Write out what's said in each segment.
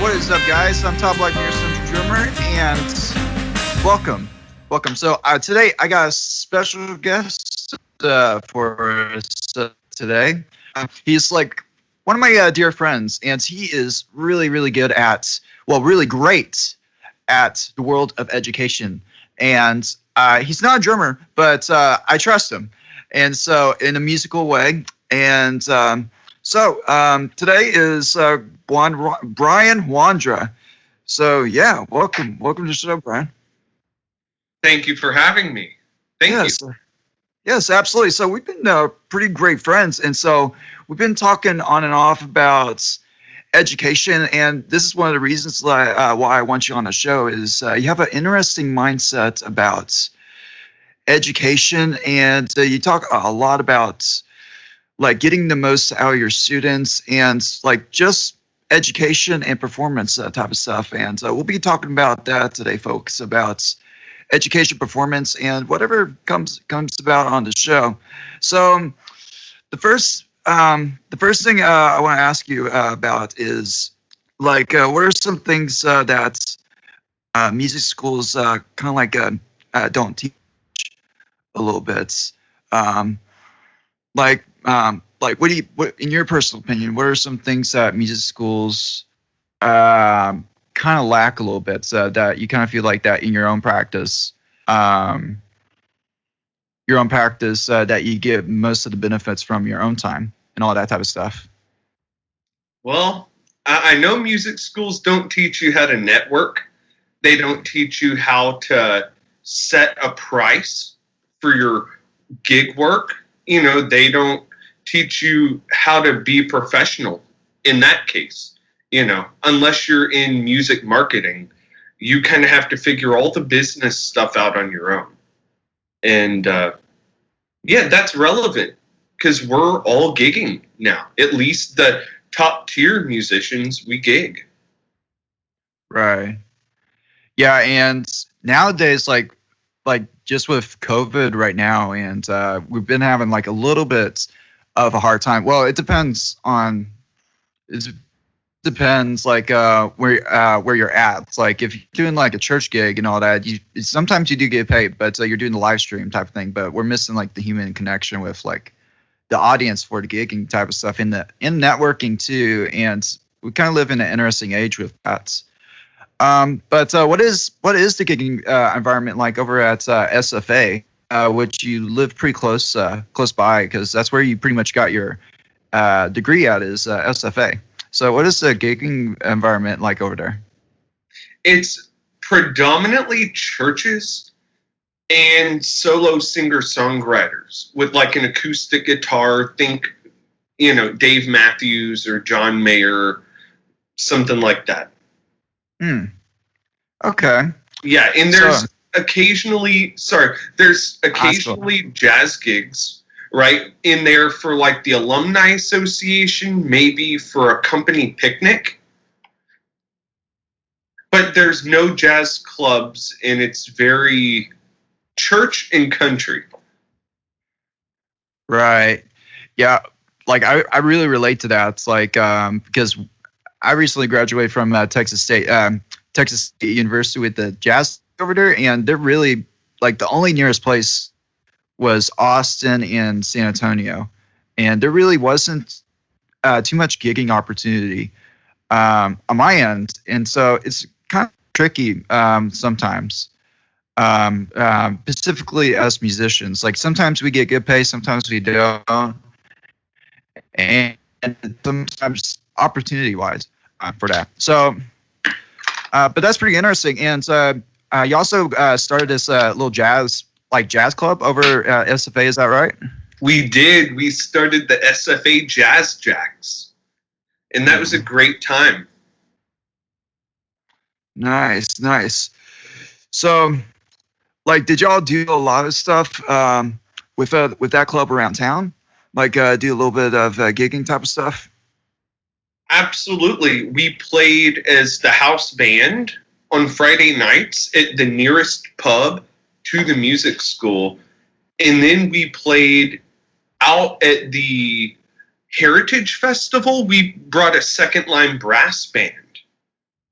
What is up, guys? I'm Top Black, your Central Drummer, and welcome. So today I got a special guest for us today. He's like one of my dear friends, and he is really good at, really great at the world of education. And he's not a drummer, but I trust him, and so in a musical way. And today is Brian Wondra. So yeah, welcome to the show, Brian. Thank you for having me. Thank you. Yes, absolutely. So we've been pretty great friends, and so we've been talking on and off about education, and this is one of the reasons why I want you on the show is you have an interesting mindset about education, and you talk a lot about like getting the most out of your students and like just education and performance type of stuff. And we'll be talking about that today, folks, about education, performance, and whatever comes about on the show. So the first thing I want to ask you about is like what are some things that music schools kind of like don't teach a little bit, like what in your personal opinion, what are some things that music schools kind of lack a little bit, that you kind of feel like that in your own practice, that you get most of the benefits from your own time and all that type of stuff? Well, I know music schools don't teach you how to network. They don't teach you how to set a price for your gig work. You know, they don't teach you how to be professional in that case. You know, unless you're in music marketing, you kind of have to figure all the business stuff out on your own. And yeah, that's relevant because we're all gigging now. At least the top tier musicians, we gig. Right. Yeah, and nowadays, like just with COVID right now, and we've been having like a little bit of a hard time. Well, it depends like where you're at. It's like if you're doing like a church gig and all that, sometimes you do get paid, but you're doing the live stream type of thing. But we're missing like the human connection with like the audience for the gigging type of stuff in networking too. And we kind of live in an interesting age with that. But what is the gigging environment like over at SFA, which you live pretty close by, because that's where you pretty much got your degree at, is SFA. So what is the gigging environment like over there? It's predominantly churches and solo singer-songwriters with like an acoustic guitar. Think, you know, Dave Matthews or John Mayer, something like that. Okay. Yeah, and there's occasionally jazz gigs, right, in there for like the alumni association, maybe for a company picnic. But there's no jazz clubs, and it's very church and country. Right. Yeah. Like I really relate to that. It's like because I recently graduated from Texas State University with the jazz over there, and they're really like the only nearest place was Austin and San Antonio, and there really wasn't too much gigging opportunity on my end, and so it's kind of tricky sometimes, specifically as musicians. Like sometimes we get good pay, sometimes we don't, and sometimes opportunity-wise for that. So, but that's pretty interesting. And you also started this little jazz club over at SFA. Is that right? We did. We started the SFA Jazz Jacks, and that was a great time. Nice. So, like, did y'all do a lot of stuff with that club around town? Like, do a little bit of gigging type of stuff? Absolutely. We played as the house band on Friday nights at the nearest pub to the music school. And then we played out at the Heritage Festival. We brought a second line brass band.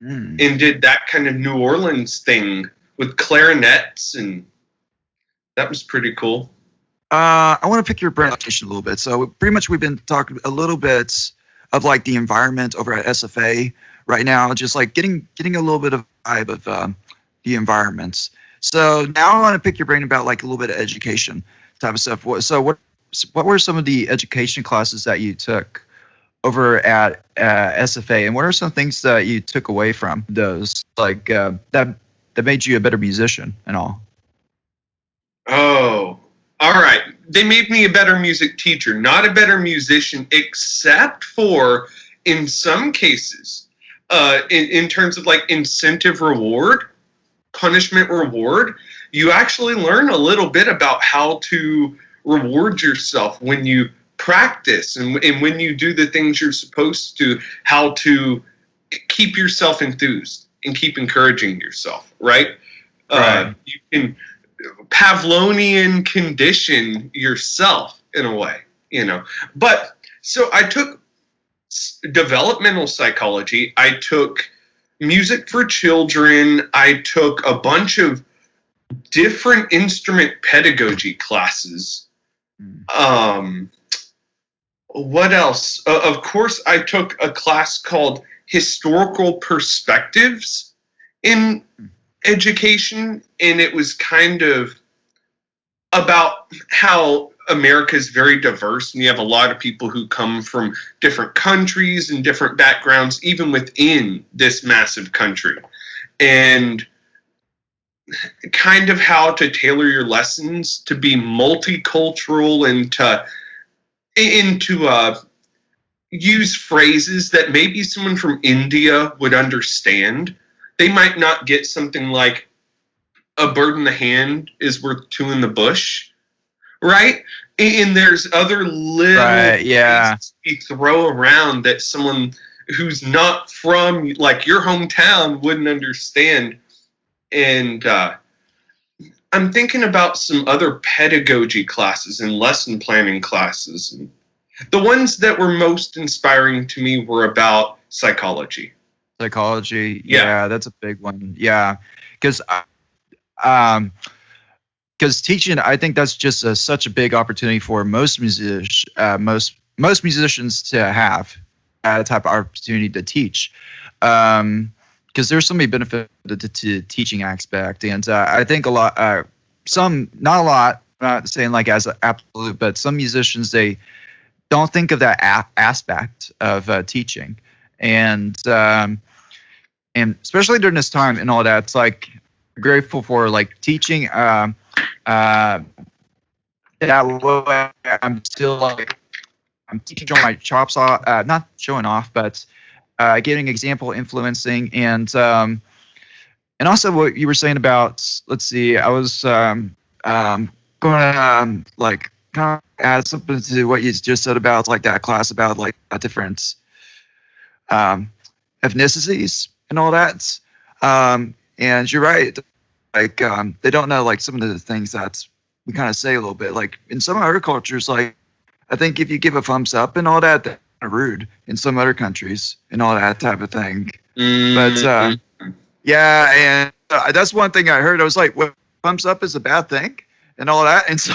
and did that kind of New Orleans thing with clarinets, and that was pretty cool. I want to pick your brain a little bit. So pretty much we've been talking a little bit of like the environment over at SFA right now, just like getting a little bit of vibe of the environments. So now I want to pick your brain about like a little bit of education type of stuff. So what were some of the education classes that you took over at SFA, and what are some things that you took away from those, like that made you a better musician and all? Oh, all right. They made me a better music teacher, not a better musician, except for in some cases, in terms of like incentive reward, punishment reward, you actually learn a little bit about how to reward yourself when you practice and when you do the things you're supposed to, how to keep yourself enthused and keep encouraging yourself, right? You can Pavlovian condition yourself in a way, you know. But so I took developmental psychology, I took music for children, I took a bunch of different instrument pedagogy classes. What else? Of course, I took a class called Historical Perspectives in Education, and it was kind of about how America is very diverse, and you have a lot of people who come from different countries and different backgrounds, even within this massive country, and kind of how to tailor your lessons to be multicultural and to use phrases that maybe someone from India would understand. They might not get something like a bird in the hand is worth two in the bush, right? And there's other little phrases you throw around that someone who's not from like your hometown wouldn't understand. And I'm thinking about some other pedagogy classes and lesson planning classes. And the ones that were most inspiring to me were about psychology. Psychology, yeah, that's a big one. Yeah, because teaching, I think that's just such a big opportunity for most musicians to have that type of opportunity to teach. Because there's so many benefits to the teaching aspect, and I think a lot, some, not a lot, I'm not saying like as an absolute, but some musicians, they don't think of that aspect of teaching, and especially during this time and all that, it's like grateful for like teaching. That way, I'm still like I'm teaching on my chops off, not showing off, but getting example, influencing, and also what you were saying about, let's see, I was going to like kind of add something to what you just said about like that class about like different ethnicities and all that. And you're right, like they don't know like some of the things that we kind of say a little bit. Like in some other cultures, like I think if you give a thumbs up and all that, that's kind of rude in some other countries and all that type of thing. But yeah, and that's one thing I heard. I was like, well, thumbs up is a bad thing and all that. And so,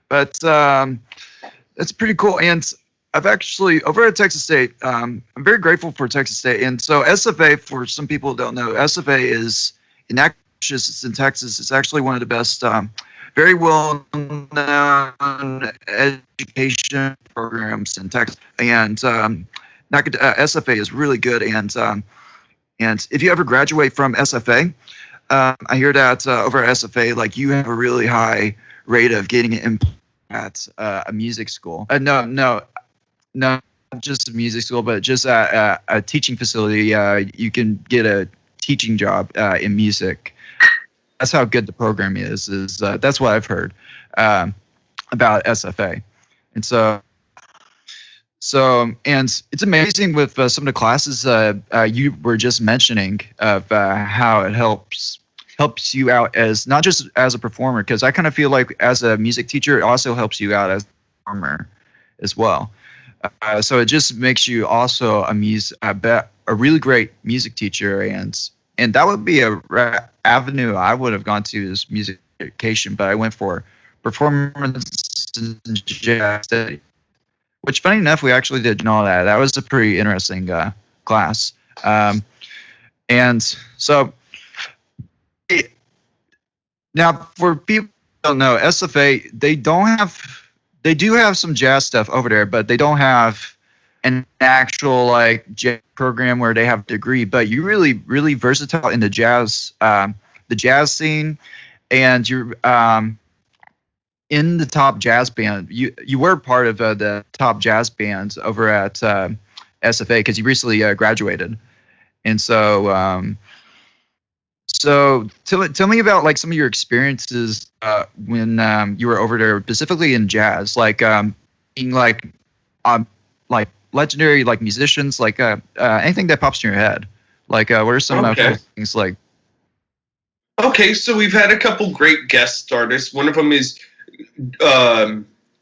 but that's pretty cool. And I've actually, over at Texas State, I'm very grateful for Texas State. And so SFA, for some people who don't know, SFA is in Texas. It's actually one of the best, very well-known education programs in Texas. And SFA is really good. And if you ever graduate from SFA, I hear that over at SFA, like you have a really high rate of getting in at a music school. No, not just a music school, but just a teaching facility. You can get a teaching job in music. That's how good the program is that's what I've heard about SFA. And so and it's amazing with some of the classes you were just mentioning of how it helps you out as not just as a performer, because I kind of feel like as a music teacher, it also helps you out as a performer as well. So it just makes you also a really great music teacher, and that would be a avenue I would have gone to, is music education, but I went for performance and jazz study, which, funny enough, we actually did all that. That was a pretty interesting class. And so now, for people who don't know, SFA, they do have some jazz stuff over there, but they don't have an actual like jazz program where they have a degree. But you're really, really versatile in the jazz scene, and you're in the top jazz band. You were part of the top jazz bands over at SFA because you recently graduated, and so tell me about like some of your experiences when you were over there, specifically in jazz, like being like legendary like musicians, like anything that pops in your head. Like what are some things like? Okay, so we've had a couple great guest artists. One of them is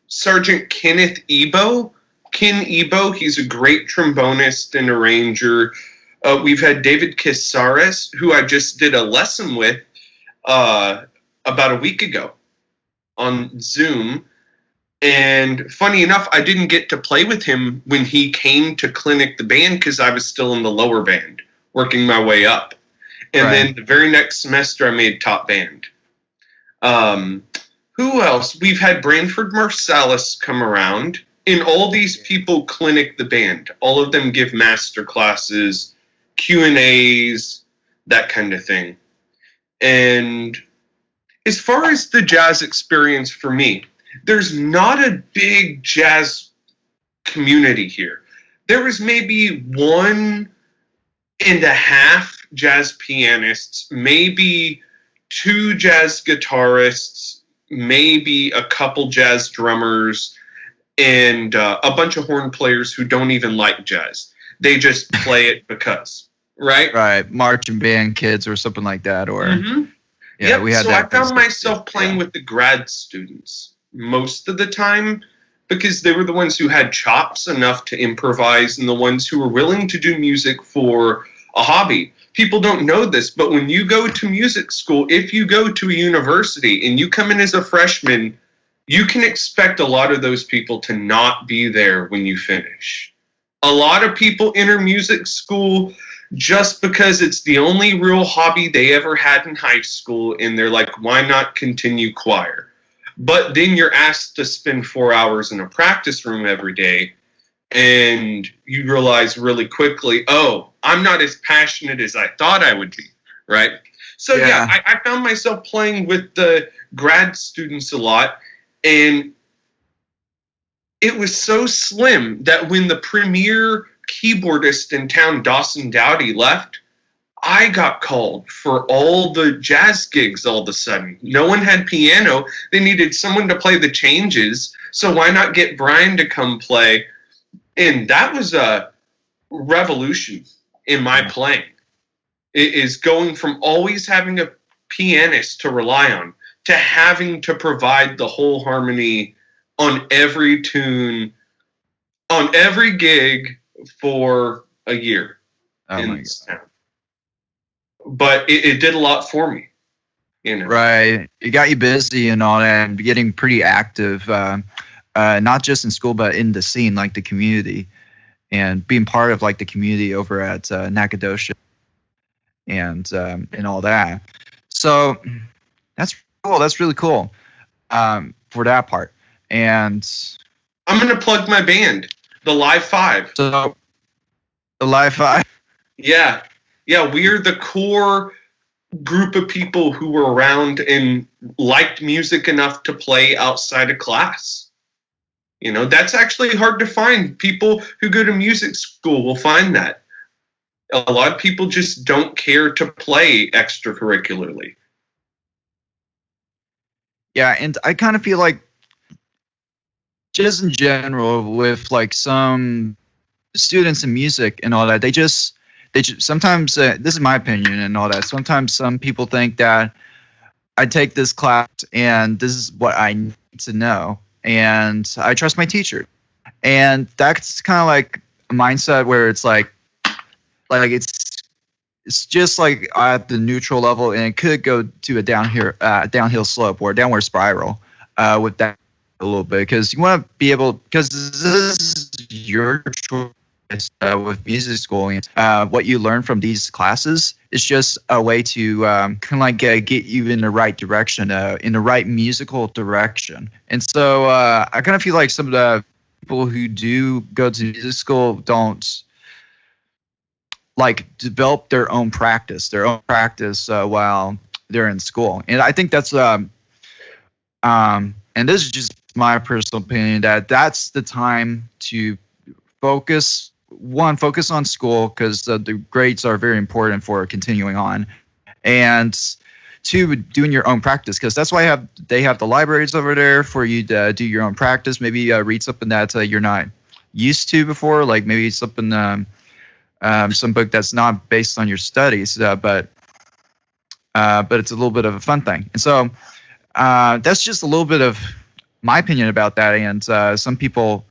Sergeant Kenneth Ebo. Ken Ebo, he's a great trombonist and arranger. We've had David Casares, who I just did a lesson with about a week ago on Zoom. And funny enough, I didn't get to play with him when he came to clinic the band because I was still in the lower band, working my way up. And then the very next semester, I made top band. Who else? We've had Branford Marsalis come around. And all these people clinic the band. All of them give master classes, Q&As, that kind of thing. And as far as the jazz experience for me, there's not a big jazz community here. There was maybe 1.5 jazz pianists, maybe 2 jazz guitarists, maybe a couple jazz drummers, and a bunch of horn players who don't even like jazz. They just play it because, right? Right, marching band kids or something like that, or we had so that. I found myself playing with the grad students most of the time because they were the ones who had chops enough to improvise and the ones who were willing to do music for a hobby. People don't know this, but when you go to music school, if you go to a university and you come in as a freshman, you can expect a lot of those people to not be there when you finish. A lot of people enter music school just because it's the only real hobby they ever had in high school, and they're like, why not continue choir? But then you're asked to spend 4 hours in a practice room every day, and you realize really quickly, oh, I'm not as passionate as I thought I would be, right? So I found myself playing with the grad students a lot, and it was so slim that when the premier keyboardist in town, Dawson Dowdy, left, I got called for all the jazz gigs all of a sudden. No one had piano. They needed someone to play the changes, so why not get Brian to come play? And that was a revolution in my playing. It is going from always having a pianist to rely on to having to provide the whole harmony on every tune, on every gig for a year. Oh my God. But it did a lot for me. You know? Right. It got you busy and all that, and getting pretty active, not just in school, but in the scene, like the community, and being part of like the community over at Nacogdoches and all that. So that's cool. That's really cool for that part. And I'm going to plug my band, the Live Five. So the Live Five? Yeah. Yeah, we're the core group of people who were around and liked music enough to play outside of class. You know, that's actually hard to find. People who go to music school will find that. A lot of people just don't care to play extracurricularly. Yeah, and I kind of feel like just in general with like some students in music and all that, they just sometimes, this is my opinion and all that, sometimes some people think that I take this class and this is what I need to know, and I trust my teacher. And that's kind of like a mindset where it's like it's just like at the neutral level, and it could go to a downhill slope or a downward spiral with that a little bit, because you want to be able, because this is your choice with music school. And what you learn from these classes is just a way to kind of like get you in the right direction, in the right musical direction. And so I kind of feel like some of the people who do go to music school don't like develop their own practice while they're in school. And I think that's and this is just my personal opinion, that's the time to focus on school, because the grades are very important for continuing on, and two, doing your own practice, because that's why they have the libraries over there for you to do your own practice. Maybe read something that you're not used to before, like maybe something some book that's not based on your studies, but it's a little bit of a fun thing. And so that's just a little bit of my opinion about that. And some people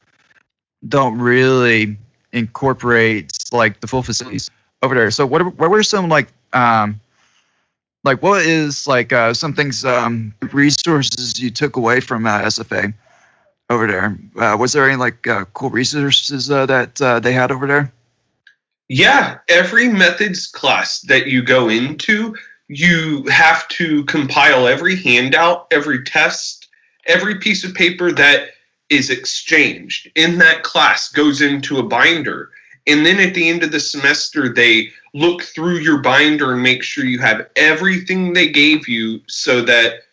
don't really incorporate like the full facilities over there. So what were some like what is like some things, resources you took away from SFA over there? Was there any like cool resources that they had over there? Yeah, every methods class that you go into, you have to compile every handout, every test, every piece of paper that is exchanged in that class goes into a binder. And then at the end of the semester, they look through your binder and make sure you have everything they gave you so that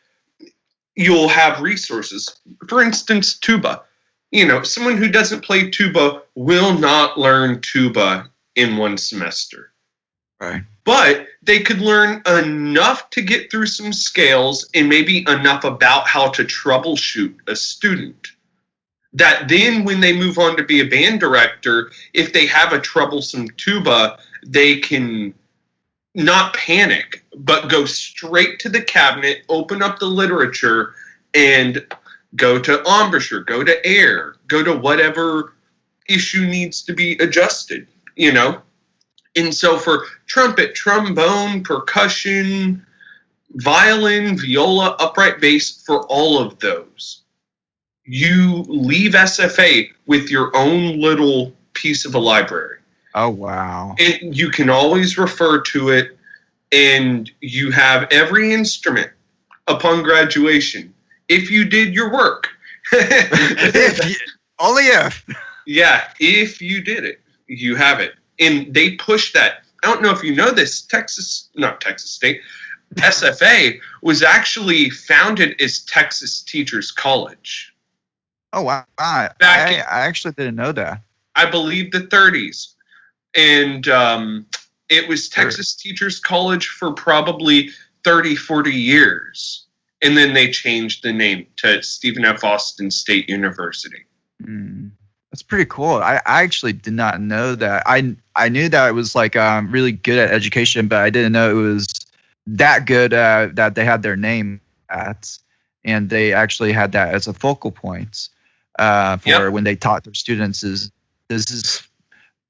you'll have resources. For instance, tuba. You know, someone who doesn't play tuba will not learn tuba in one semester. Right. But they could learn enough to get through some scales and maybe enough about how to troubleshoot a student, that then when they move on to be a band director, if they have a troublesome tuba, they can not panic, but go straight to the cabinet, open up the literature, and go to embouchure, go to air, go to whatever issue needs to be adjusted, you know? And so for trumpet, trombone, percussion, violin, viola, upright bass, for all of those, you leave SFA with your own little piece of a library. Oh, wow. And you can always refer to it, and you have every instrument upon graduation, if you did your work. Only if. Yeah, if you did it, you have it. And they push that. I don't know if you know this, SFA was actually founded as Texas Teachers College. Oh, wow. I actually didn't know that. I believe the 30s. And it was Texas Teachers College for probably 30, 40 years. And then they changed the name to Stephen F. Austin State University. That's pretty cool. I actually did not know that. I knew that it was like really good at education, but I didn't know it was that good that they had their name at, and they actually had that as a focal point for when they taught their students. This is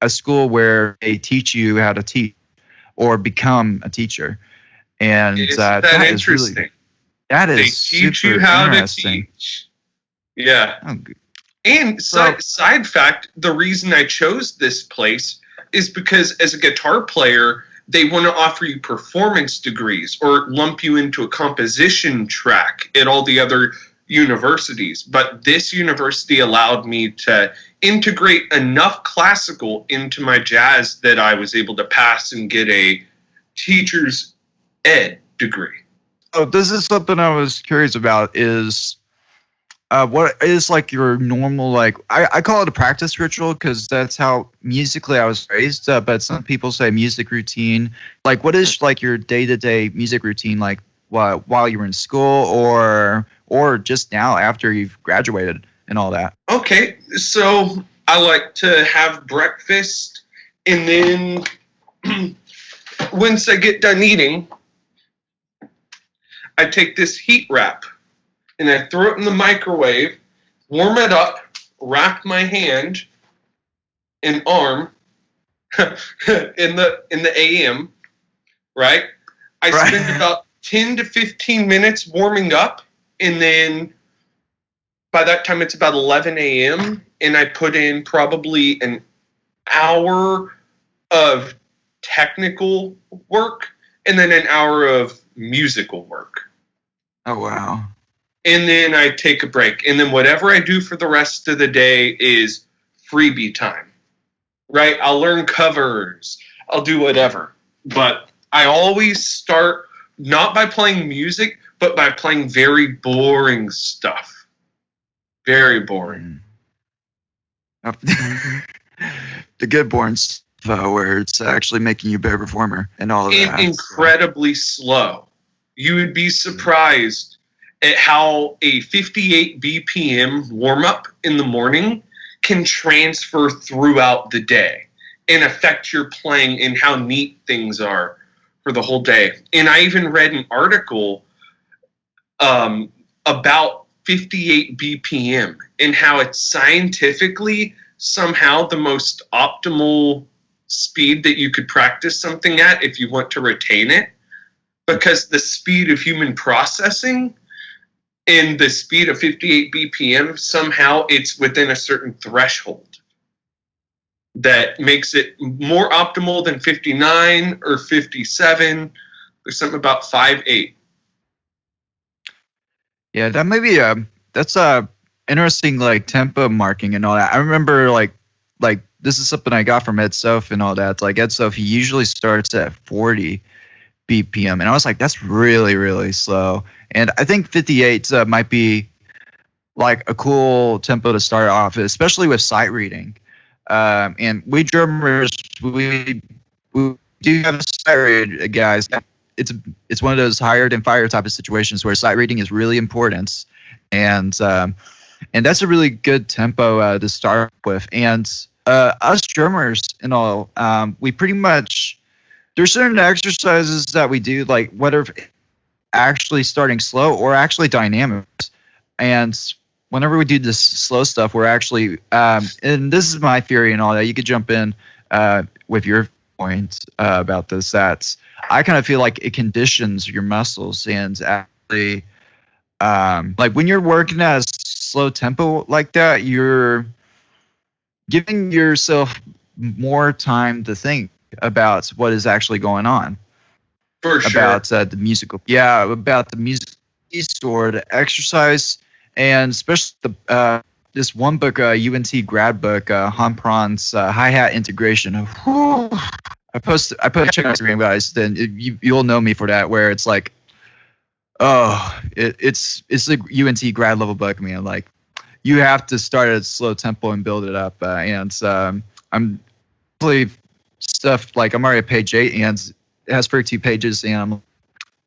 a school where they teach you how to teach or become a teacher, and that is interesting. That is they teach you how to teach. Yeah. Oh, good. And side fact, the reason I chose this place is because as a guitar player, they want to offer you performance degrees or lump you into a composition track at all the other universities. But this university allowed me to integrate enough classical into my jazz that I was able to pass and get a teacher's ed degree. Oh, this is something I was curious about is what is like your normal, like, I call it a practice ritual because that's how musically I was raised, but some people say music routine. Like, what is like your day-to-day music routine, like while you were in school or just now after you've graduated and all that? Okay, so I like to have breakfast, and then once I get done eating, I take this heat wrap and I throw it in the microwave, warm it up, wrap my hand and arm in the AM, right? I spend about 10 to 15 minutes warming up, and then by that time it's about 11 a.m. and I put in probably an hour of technical work and then an hour of musical work. Oh, wow. And then I take a break. And then whatever I do for the rest of the day is freebie time, right? I'll learn covers. I'll do whatever. But I always start not by playing music, but by playing very boring stuff. Very boring. The good boring stuff where it's actually making you a better performer and all of that. Incredibly slow. You would be surprised at how a 58 BPM warm-up in the morning can transfer throughout the day and affect your playing and how neat things are for the whole day. And I even read an article about 58 BPM and how it's scientifically somehow the most optimal speed that you could practice something at if you want to retain it, because the speed of human processing and the speed of 58 BPM, somehow it's within a certain threshold that makes it more optimal than 59 or 57. There's something about 5/8. Yeah, that may be that's interesting, like tempo marking and all that. I remember like this is something I got from Ed Soph and all that. It's like Ed Soph, he usually starts at 40 BPM, and I was like, that's really, really slow. And I think 58 might be like a cool tempo to start off, especially with sight reading. And we drummers, we do have sight read, guys. It's one of those higher than fire type of situations where sight reading is really important, and that's a really good tempo to start with. And us drummers and all, we pretty much, there's certain exercises that we do, like whether actually starting slow or actually dynamics. And whenever we do this slow stuff, we're actually, and this is my theory and all that, you could jump in with your points about this, that I kind of feel like it conditions your muscles and actually, like when you're working at a slow tempo like that, you're giving yourself more time to think about what is actually going on. For sure. About the musical, about the music or the exercise, and especially this one book, UNT grad book, Han Pran's hi-hat integration. I put a check on Instagram, guys. Then you'll know me for that. Where it's like, it's a UNT grad level book, man. Like, you have to start at a slow tempo and build it up. And I'm really stuff like I'm already at page 8 and it has 32 pages. And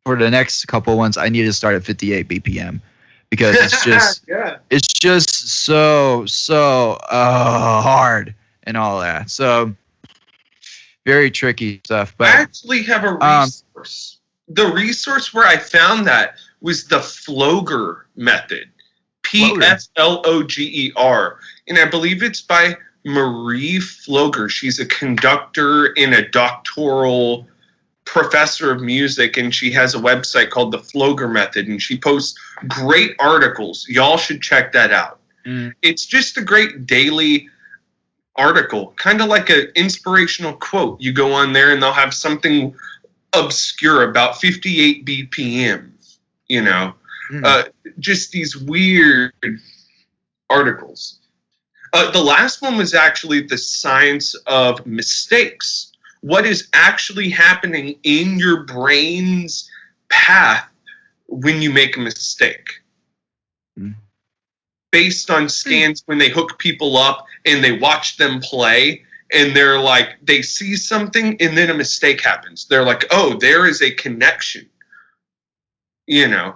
for the next couple ones, I need to start at 58 BPM because it's just it's just so hard and all that. So very tricky stuff. But I actually have a resource. The resource where I found that was the Floger method. Pfloger. And I believe it's by Marie Floger. She's a conductor and a doctoral professor of music, and she has a website called the Floger Method, and she posts great articles. Y'all should check that out. It's just a great daily article, kind of like an inspirational quote. You go on there and they'll have something obscure about 58 BPM, you know. Just these weird articles. The last one was actually the science of mistakes. What is actually happening in your brain's path when you make a mistake? Based on scans when they hook people up and they watch them play and they're like, they see something and then a mistake happens. They're like, oh, there is a connection, you know.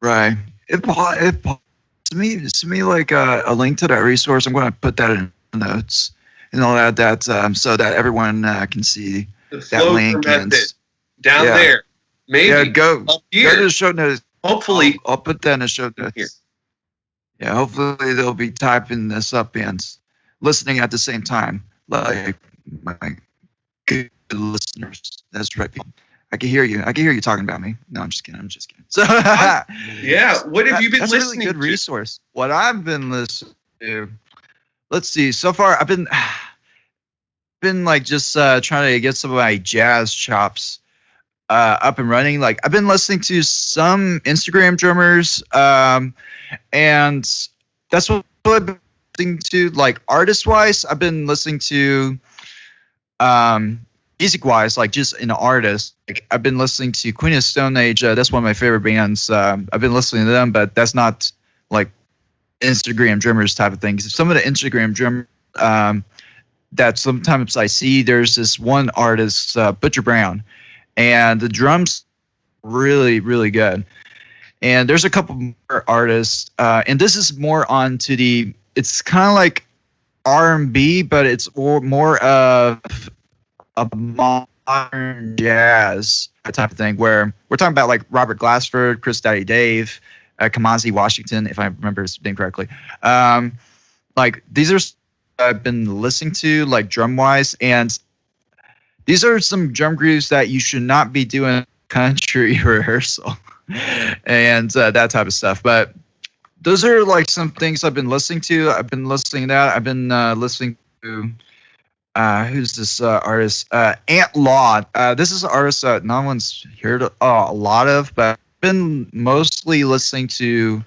Right. It to me like a link to that resource. I'm going to put that in the notes and all that so that everyone can see that link. And down there. Maybe. Yeah, go to the show notes. Hopefully. I'll put that in the show notes. Here. Yeah, hopefully they'll be typing this up and listening at the same time, like my good listeners. That's right. I can hear you. I can hear you talking about me. No, I'm just kidding. I'm just kidding. So, yeah, what have you been that's listening a really good to? resource. What I've been listening to, let's see. So far, I've been like just trying to get some of my jazz chops up and running. Like I've been listening to some Instagram drummers, and that's what I've been listening to. Like artist wise, I've been listening to music wise, like just an artist. Like I've been listening to Queen of Stone Age. That's one of my favorite bands. I've been listening to them, but that's not like Instagram drummers type of things. Some of the Instagram drummers that sometimes I see, there's this one artist, Butcher Brown, and the drums really, really good. And there's a couple more artists, and this is more onto the. It's kind of like R&B, but it's more of a modern jazz type of thing, where we're talking about like Robert Glassford, Chris Daddy Dave, Kamasi Washington, if I remember his name correctly. Like these are I've been listening to like drum wise, and these are some drum grooves that you should not be doing country rehearsal and that type of stuff. But those are like some things I've been listening to. I've been listening to that. I've been listening to who's this artist? Ant Law. This is an artist that no one's heard a lot of, but I've been mostly listening to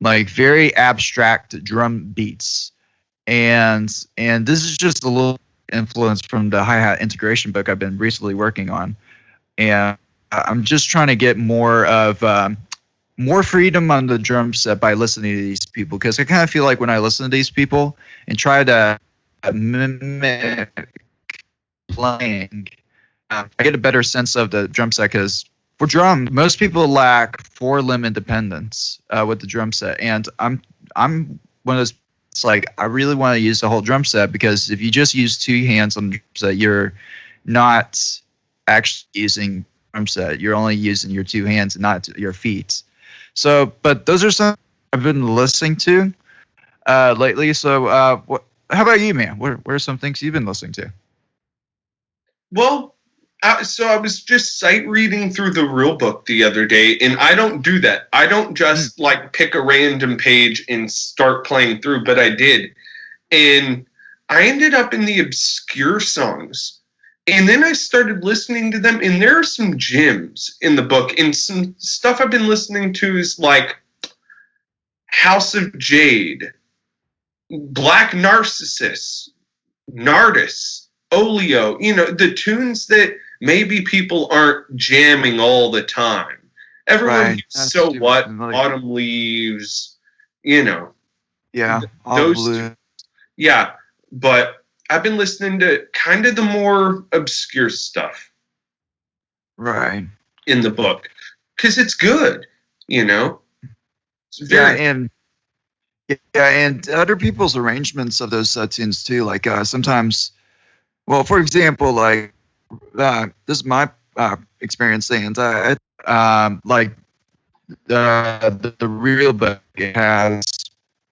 like very abstract drum beats, and this is just a little influence from the hi-hat integration book I've been recently working on, and I'm just trying to get more of more freedom on the drum set by listening to these people, because I kind of feel like when I listen to these people and try to mimic playing, I get a better sense of the drum set, because for drum, most people lack 4-limb independence with the drum set, and I'm one of those. It's like I really want to use the whole drum set, because if you just use 2 hands on the drum set, you're not actually using drum set. You're only using your 2 hands and not your feet. So, but those are some I've been listening to lately. So, how about you, man? What are some things you've been listening to? Well, so I was just sight reading through the real book the other day, and I don't do that. I don't just like pick a random page and start playing through, but I did. And I ended up in the obscure songs. And then I started listening to them, and there are some gems in the book. And some stuff I've been listening to is like House of Jade, Black Narcissus, Nardis, Olio, the tunes that maybe people aren't jamming all the time. Everyone Right. hears So What, Autumn Leaves, Yeah, all those blue. tunes. Yeah, but I've been listening to kind of the more obscure stuff Right. in the book, because it's good, It's very and other people's arrangements of those tunes too. Like sometimes, well, for example, like this is my experience, and like the real book has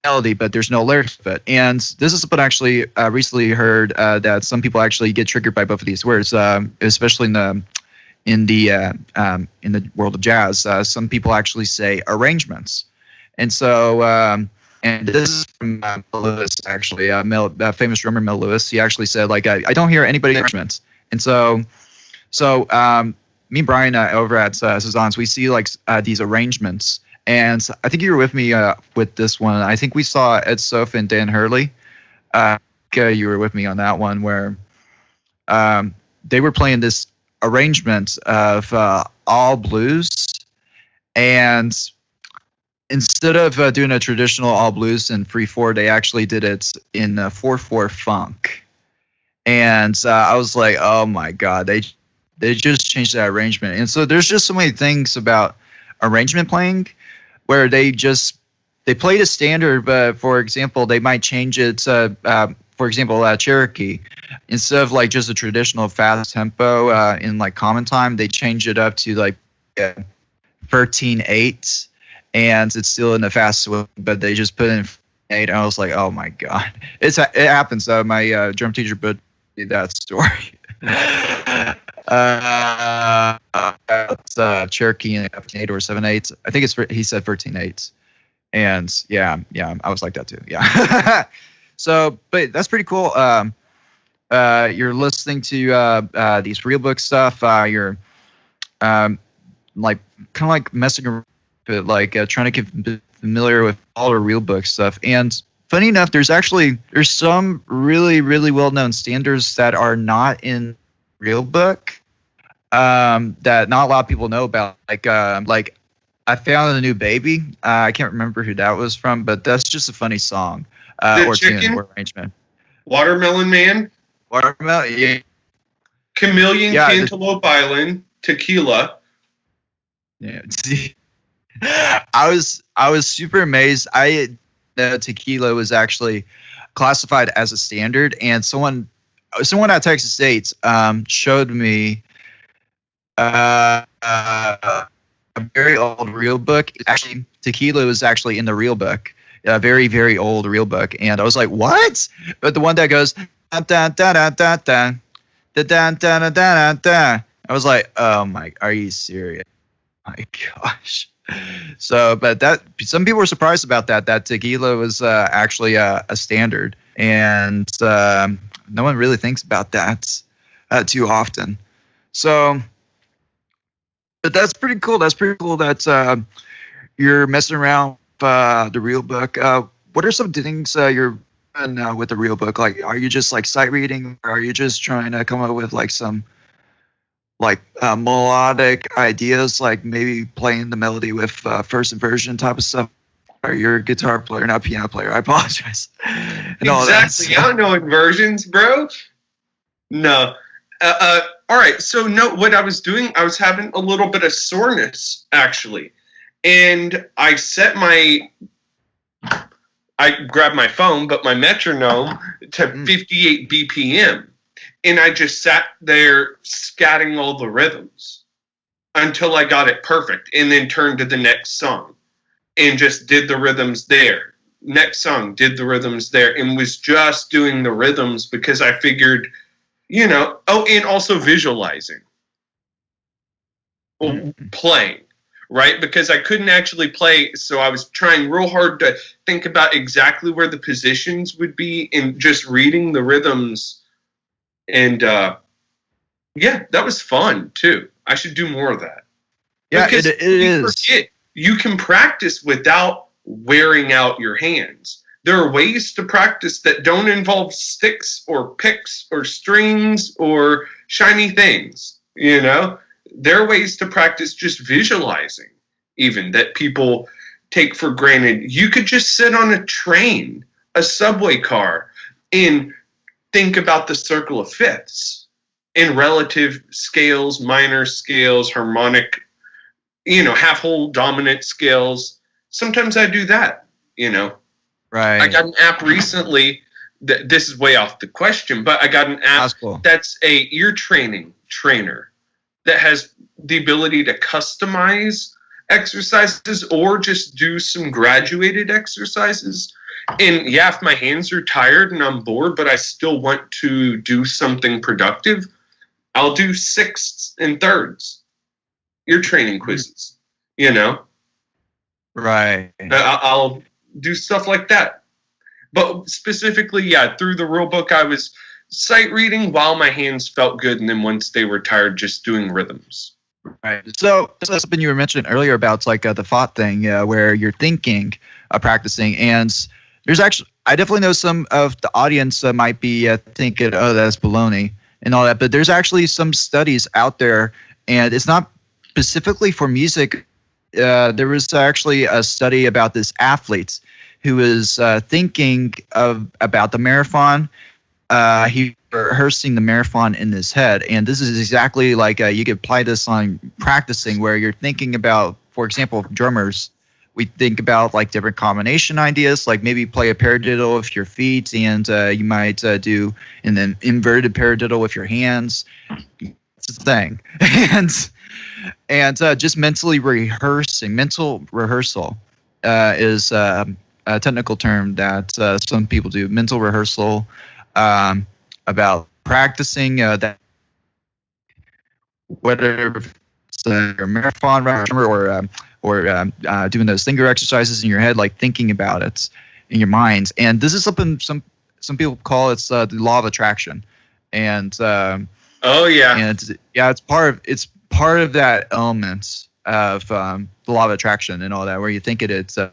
melody, but there's no lyrics of it. And this is what I actually recently heard that some people actually get triggered by both of these words, especially in the world of jazz. Some people actually say arrangements, and so and this is from Mel Lewis, actually, famous drummer Mel Lewis. He actually said, like, I don't hear anybody arrangements, and so me and Brian over at Cezanne's, we see like these arrangements. And I think you were with me with this one. I think we saw Ed Sof and Dan Hurley. You were with me on that one, where they were playing this arrangement of all blues. And instead of doing a traditional all blues in 3/4, they actually did it in 4/4 funk. And I was like, oh my God, they just changed that arrangement. And so there's just so many things about arrangement playing where they played a standard, but for example, they might change it to, for example, Cherokee. Instead of like just a traditional fast tempo in like common time, they change it up to like 13/8, and it's still in the fast swing, but they just put in 8, and I was like, oh my god, it happens. My drum teacher put me that story. It's Cherokee in 8 or 7/8. I think he said 13/8, and yeah, I was like that too. Yeah. So, but that's pretty cool. You're listening to these real book stuff. You're like kind of like messing around with it, like trying to get familiar with all the real book stuff. And funny enough, there's some really, really well-known standards that are not in real book that not a lot of people know about. Like I Found a New Baby. I can't remember who that was from, but that's just a funny song or tune or arrangement. Watermelon Man. Watermelon, yeah. Chameleon, yeah, Cantaloupe Island, Tequila. Yeah. I was super amazed. Tequila was actually classified as a standard, and someone at Texas State showed me a very old real book. Actually, Tequila was actually in the real book, a very, very old real book, and I was like, what? But the one that goes da da da da da da da da da da da. I was like, oh my, are you serious? My gosh. So, but that some people were surprised about that Tequila was actually a standard, and no one really thinks about that too often. So, but that's pretty cool. That's pretty cool that you're messing around with the real book. What are some things you're doing with the real book? Like, are you just like sight reading, or are you just trying to come up with like some like melodic ideas, like maybe playing the melody with first inversion type of stuff? Or you're a guitar player, not piano player. I apologize. And exactly. I don't know inversions, bro. No. All right. So no, what I was doing, I was having a little bit of soreness actually, and I grabbed my phone, but my metronome to 58 BPM. And I just sat there scatting all the rhythms until I got it perfect, and then turned to the next song and just did the rhythms there. Next song, did the rhythms there, and was just doing the rhythms because I figured, and also visualizing, playing, right? Because I couldn't actually play, so I was trying real hard to think about exactly where the positions would be and just reading the rhythms. And yeah, that was fun too. I should do more of that. Yeah, because it is. You can practice without wearing out your hands. There are ways to practice that don't involve sticks or picks or strings or shiny things. There are ways to practice just visualizing, even, that people take for granted. You could just sit on a train, a subway car, and think about the circle of fifths in relative scales, minor scales, harmonic, half whole dominant scales. Sometimes I do that, Right. I got an app recently this is way off the question, but I got an app that's a ear trainer that has the ability to customize exercises or just do some graduated exercises. And yeah, if my hands are tired and I'm bored, but I still want to do something productive, I'll do sixths and thirds, ear training quizzes, Right. I'll do stuff like that. But specifically, yeah, through the rule book, I was sight reading while my hands felt good. And then once they were tired, just doing rhythms. Right. So that's something you were mentioning earlier about like the thought thing, where you're thinking, practicing. And there's actually, I definitely know some of the audience might be thinking, oh, that's baloney and all that. But there's actually some studies out there, and it's not specifically for music. There was actually a study about this athlete who was thinking about the marathon. He rehearsing the marathon in his head, and this is exactly like you could apply this on practicing, where you're thinking about, for example, drummers. We think about like different combination ideas, like maybe play a paradiddle with your feet, and you might do an inverted paradiddle with your hands. It's a thing. And And just mentally rehearsing. Mental rehearsal is a technical term that some people do. Mental rehearsal about practicing that, whether it's a marathon runner or doing those finger exercises in your head, like thinking about it in your mind. And this is something some people call the law of attraction. And oh yeah, and yeah, it's part of that element of the law of attraction and all that, where you think it's so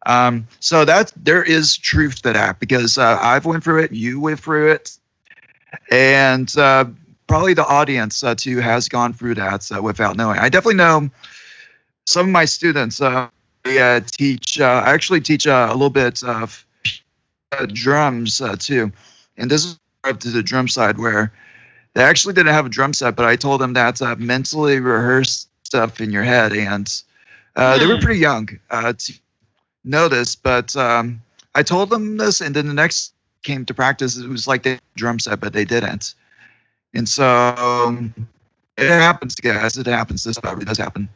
that there is truth to that, because I've went through it, you went through it, and probably the audience too has gone through that without knowing. I definitely know some of my students. I actually teach a little bit of drums too, and this is up to the drum side where they actually didn't have a drum set, but I told them that mentally rehearse stuff in your head, and they were pretty young to know this, but I told them this, and then the next came to practice, it was like they had a drum set, but they didn't. And so it happens, guys. It happens. This probably does happen.